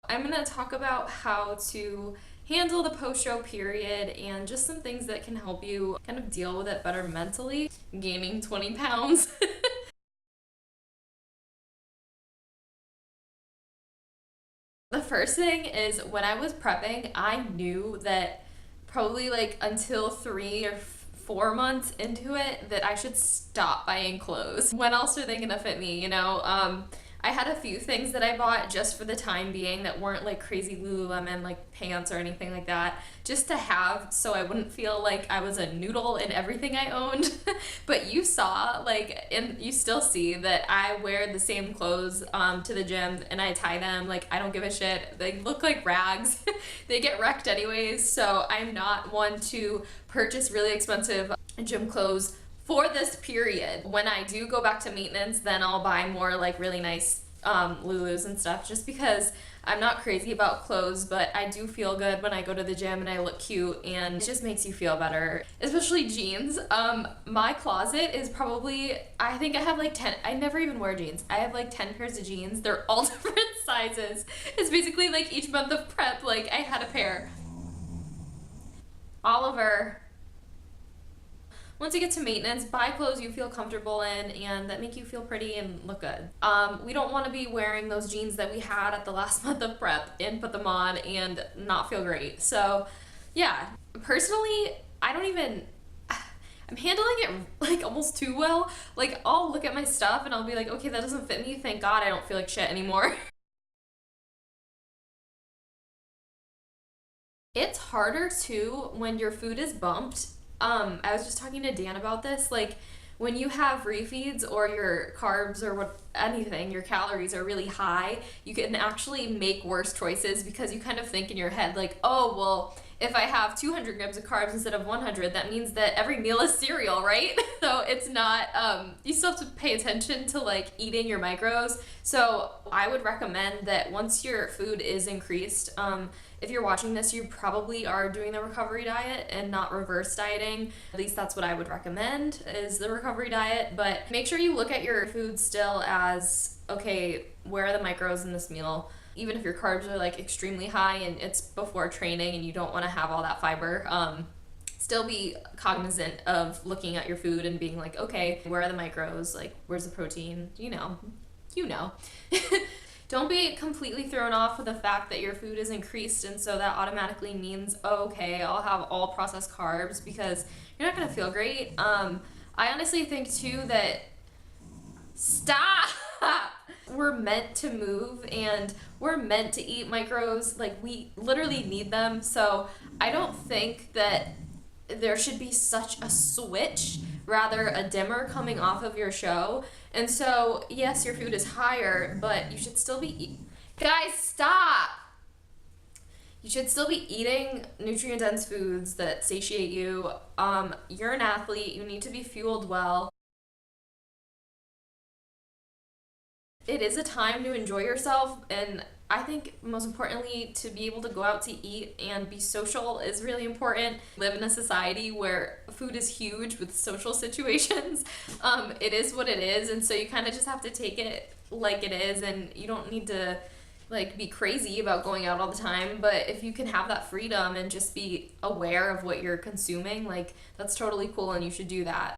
I'm gonna talk about how to handle the post-show period and just some things that can help you kind of deal with it better mentally. Gaining 20 pounds. The first thing is when I was prepping, I knew that probably like until 3 or 4 months into it that I should stop buying clothes. When else are they gonna fit me, you know? I had a few things that I bought just for the time being that weren't like crazy Lululemon like pants or anything like that, just to have so I wouldn't feel like I was a noodle in everything I owned. But you saw like, and you still see that I wear the same clothes to the gym and I tie them. Like, I don't give a shit. They look like rags. They get wrecked anyways. So I'm not one to purchase really expensive gym clothes for this period. When I do go back to maintenance, then I'll buy more like really nice Lulus and stuff, just because I'm not crazy about clothes, but I do feel good when I go to the gym and I look cute, and it just makes you feel better. Especially jeans. My closet is probably, I think I have like 10, I never even wear jeans. I have like 10 pairs of jeans. They're all different sizes. It's basically like each month of prep, like I had a pair. Oliver. Once you get to maintenance, buy clothes you feel comfortable in and that make you feel pretty and look good. We don't want to be wearing those jeans that we had at the last month of prep and put them on and not feel great. So yeah, personally, I don't even, I'm handling it like almost too well. Like, I'll look at my stuff and I'll be like, okay, that doesn't fit me. Thank God I don't feel like shit anymore. It's harder too when your food is bumped. I was just talking to Dan about this. Like, when you have refeeds or your carbs or what anything, your calories are really high, you can actually make worse choices because you kind of think in your head like, oh, well, if I have 200 grams of carbs instead of 100, that means that every meal is cereal, right? So it's not, you still have to pay attention to like eating your macros. So I would recommend that once your food is increased, if you're watching this, you probably are doing the recovery diet and not reverse dieting. At least that's what I would recommend, is the recovery diet. But make sure you look at your food still as, okay, where are the micros in this meal? Even if your carbs are like extremely high and it's before training and you don't want to have all that fiber, still be cognizant of looking at your food and being like, okay, where are the micros? Like, where's the protein? You know. Don't be completely thrown off with the fact that your food is increased and so that automatically means, oh, okay, I'll have all processed carbs, because you're not gonna feel great. I honestly think too that, stop! We're meant to move and we're meant to eat micros. Like, we literally need them. So I don't think that there should be such a switch, rather a dimmer coming off of your show. And so, yes, your food is higher, but you should still be guys, stop! You should still be eating nutrient-dense foods that satiate you. You're an athlete. You need to be fueled well. It is a time to enjoy yourself, and I think most importantly, to be able to go out to eat and be social is really important. Live in a society where food is huge with social situations. It is what it is, and so you kind of just have to take it like it is, and you don't need to like be crazy about going out all the time. But if you can have that freedom and just be aware of what you're consuming, like, that's totally cool and you should do that.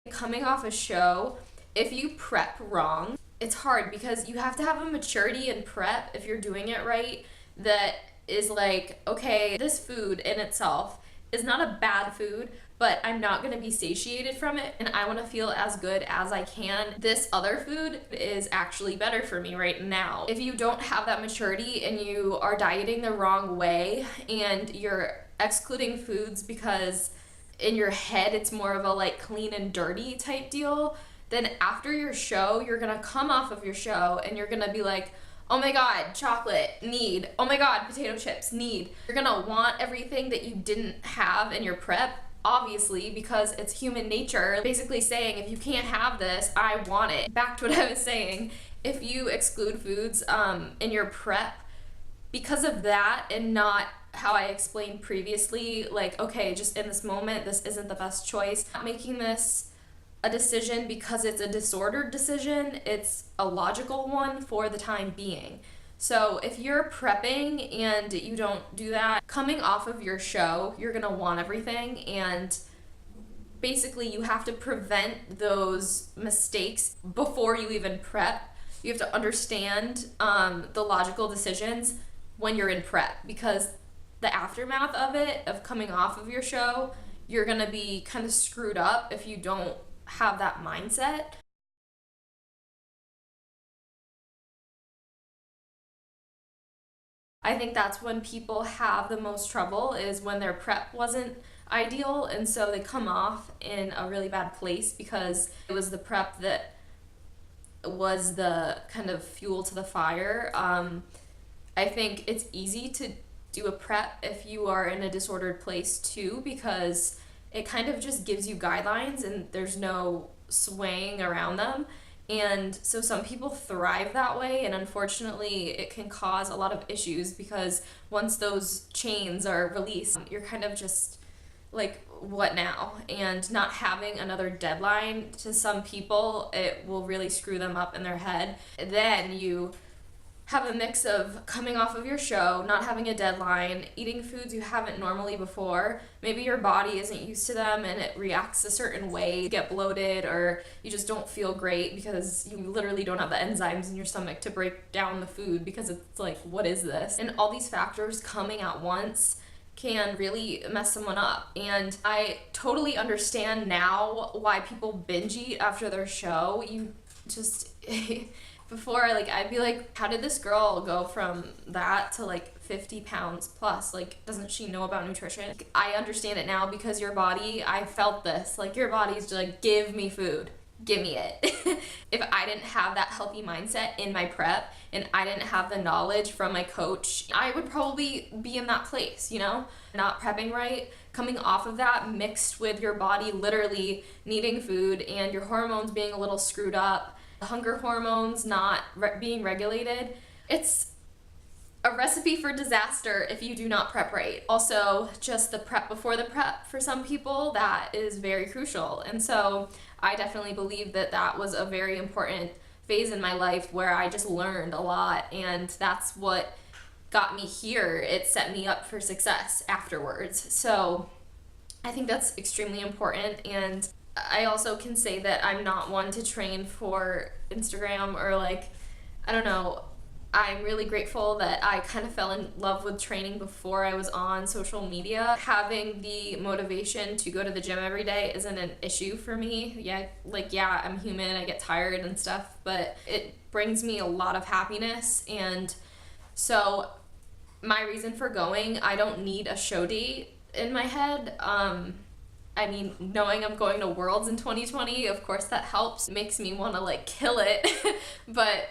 Coming off a show, if you prep wrong, it's hard because you have to have a maturity in prep if you're doing it right, that is like, okay, this food in itself is not a bad food, but I'm not going to be satiated from it and I want to feel as good as I can. This other food is actually better for me right now. If you don't have that maturity and you are dieting the wrong way and you're excluding foods because in your head it's more of a like clean and dirty type deal, then after your show, you're gonna come off of your show and you're gonna be like, oh my God, chocolate, need. Oh my God, potato chips, need. You're gonna want everything that you didn't have in your prep, obviously, because it's human nature. Basically saying, if you can't have this, I want it. Back to what I was saying, if you exclude foods in your prep because of that and not how I explained previously, like, okay, just in this moment, this isn't the best choice, not making this a decision because it's a disordered decision. It's a logical one for the time being. So if you're prepping and you don't do that, coming off of your show, you're gonna want everything, and basically you have to prevent those mistakes before you even prep. You have to understand the logical decisions when you're in prep, because the aftermath of it, of coming off of your show, you're gonna be kind of screwed up if you don't have that mindset. I think that's when people have the most trouble, is when their prep wasn't ideal, and so they come off in a really bad place because it was the prep that was the kind of fuel to the fire. I think it's easy to do a prep if you are in a disordered place too, because it kind of just gives you guidelines and there's no swaying around them. And so some people thrive that way, and unfortunately it can cause a lot of issues, because once those chains are released, you're kind of just like, what now? And not having another deadline, to some people, it will really screw them up in their head. Then you have a mix of coming off of your show, not having a deadline, eating foods you haven't normally before. Maybe your body isn't used to them and it reacts a certain way. You get bloated, or you just don't feel great because you literally don't have the enzymes in your stomach to break down the food, because it's like, what is this? And all these factors coming at once can really mess someone up. And I totally understand now why people binge eat after their show. You just before, like, I'd be like, how did this girl go from that to like 50 pounds plus? Like, doesn't she know about nutrition? Like, I understand it now, because your body, I felt this, like, your body's just like, give me food, give me it. If I didn't have that healthy mindset in my prep, and I didn't have the knowledge from my coach, I would probably be in that place, you know, not prepping right. Coming off of that, mixed with your body literally needing food and your hormones being a little screwed up, hunger hormones not being regulated, it's a recipe for disaster if you do not prep right. Also, just the prep before the prep, for some people, that is very crucial. And so I definitely believe that that was a very important phase in my life where I just learned a lot, and that's what got me here. It set me up for success afterwards. So I think that's extremely important. And I also can say that I'm not one to train for Instagram, or like, I don't know, I'm really grateful that I kind of fell in love with training before I was on social media. Having the motivation to go to the gym every day isn't an issue for me. Yeah, I'm human, I get tired and stuff, but it brings me a lot of happiness. And so my reason for going, I don't need a show date in my head. I mean, knowing I'm going to Worlds in 2020, of course that helps. It makes me want to like kill it. But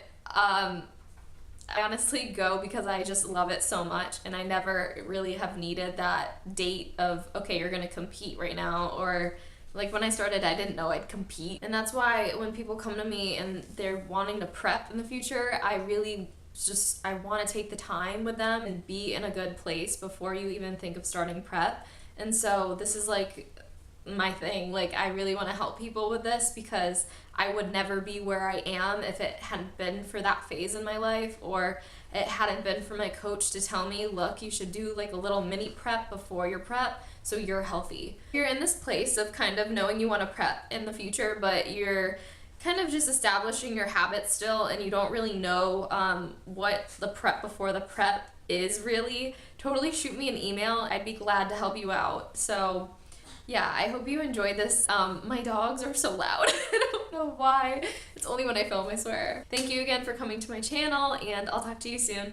I honestly go because I just love it so much, and I never really have needed that date of, okay, you're gonna compete right now, or like when I started, I didn't know I'd compete. And that's why when people come to me and they're wanting to prep in the future, I really I want to take the time with them and be in a good place before you even think of starting prep. And so this is like my thing. Like, I really want to help people with this, because I would never be where I am if it hadn't been for that phase in my life, or it hadn't been for my coach to tell me, look, you should do like a little mini prep before your prep so you're healthy. You're in this place of kind of knowing you want to prep in the future, but you're kind of just establishing your habits still, and you don't really know what the prep before the prep is really. Totally shoot me an email. I'd be glad to help you out. So yeah, I hope you enjoyed this. My dogs are so loud. I don't know why. It's only when I film, I swear. Thank you again for coming to my channel, and I'll talk to you soon.